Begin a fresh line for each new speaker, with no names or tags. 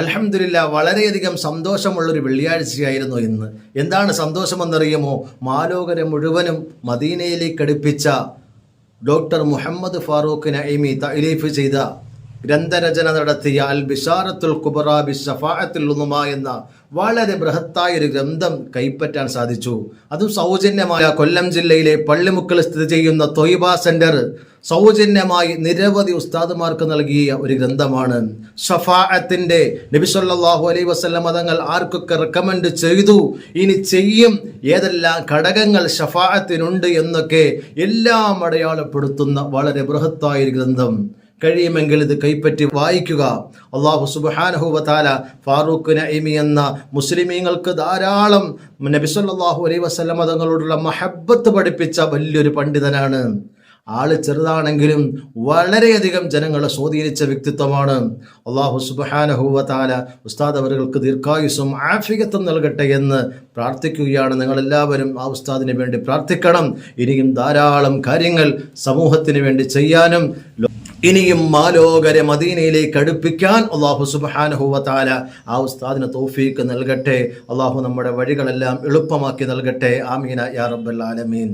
അൽഹംദുലില്ലാ, വളരെയധികം സന്തോഷമുള്ളൊരു വെള്ളിയാഴ്ചയായിരുന്നു ഇന്ന്. എന്താണ് സന്തോഷമെന്നറിയുമോ? മാലോകരെ മുഴുവനും മദീനയിലേക്ക് അടുപ്പിച്ച ഡോക്ടർ മുഹമ്മദ് ഫാറൂഖ് നഈമി തഅലീഫ് ചെയ്ത ഗ്രന്ഥരചന നടത്തിയ അൽ ബിശാറത്തുൽ കുബ്ര ബി ശഫാഅത്തുൽ ഉളുമ എന്ന വളരെ ബൃഹത്തായ ഒരു ഗ്രന്ഥം കൈപ്പറ്റാൻ സാധിച്ചു. അതും സൗജന്യമായ കൊല്ലം ജില്ലയിലെ പള്ളിമുക്കിൽ സ്ഥിതി ചെയ്യുന്ന ത്വയ്ബ സെന്റർ സൗജന്യമായി നിരവധി ഉസ്താദുമാർക്ക് നൽകിയ ഒരു ഗ്രന്ഥമാണ്. ഷഫാഅത്തിന്റെ നബി സല്ലല്ലാഹു അലൈഹി വസല്ലം തങ്ങൾ ആർക്കൊക്കെ റെക്കമെൻഡ് ചെയ്തു, ഇനി ചെയ്യും, ഏതെല്ലാം ഘടകങ്ങൾ ഷഫാഅത്തിനുണ്ട് എന്നൊക്കെ എല്ലാം അടയാളപ്പെടുത്തുന്ന വളരെ ബൃഹത്തായ ഒരു ഗ്രന്ഥം. കഴിയുമെങ്കിൽ ഇത് കൈപ്പറ്റി വായിക്കുക. അല്ലാഹു സുബ്ഹാനഹു വ തആല ഫാറൂഖ് നഈമി എന്ന മുസ്ലിമീങ്ങൾക്ക് ധാരാളം നബി സല്ലല്ലാഹു അലൈഹി വസല്ലം തങ്ങളോടുള്ള മഹബ്ബത്ത് പഠിപ്പിച്ച വലിയൊരു പണ്ഡിതനാണ്. ആള് ചെറുതാണെങ്കിലും വളരെയധികം ജനങ്ങളെ സ്വാധീനിച്ച വ്യക്തിത്വമാണ്. അല്ലാഹു സുബ്ഹാനഹു വ തആല ഉസ്താദ് അവർക്ക് ദീർഘായുസ്സും ആഫിയത്തും നൽകട്ടെ എന്ന് പ്രാർത്ഥിക്കുകയാണ്. നിങ്ങളെല്ലാവരും ആ ഉസ്താദിന് വേണ്ടി പ്രാർത്ഥിക്കണം. ഇനിയും ധാരാളം കാര്യങ്ങൾ സമൂഹത്തിന് വേണ്ടി ചെയ്യാനും ഇനിയും മാലോകരെ മദീനയിലേക്ക് അടുപ്പിക്കാൻ അല്ലാഹു സുബ്ഹാനഹു വ തആല ആ ഉസ്താദിന് തൗഫീഖ് നൽകട്ടെ. അല്ലാഹു നമ്മുടെ വഴികളെല്ലാം എളുപ്പമാക്കി നൽകട്ടെ. ആമീന യാ റബ്ബൽ ആലമീൻ.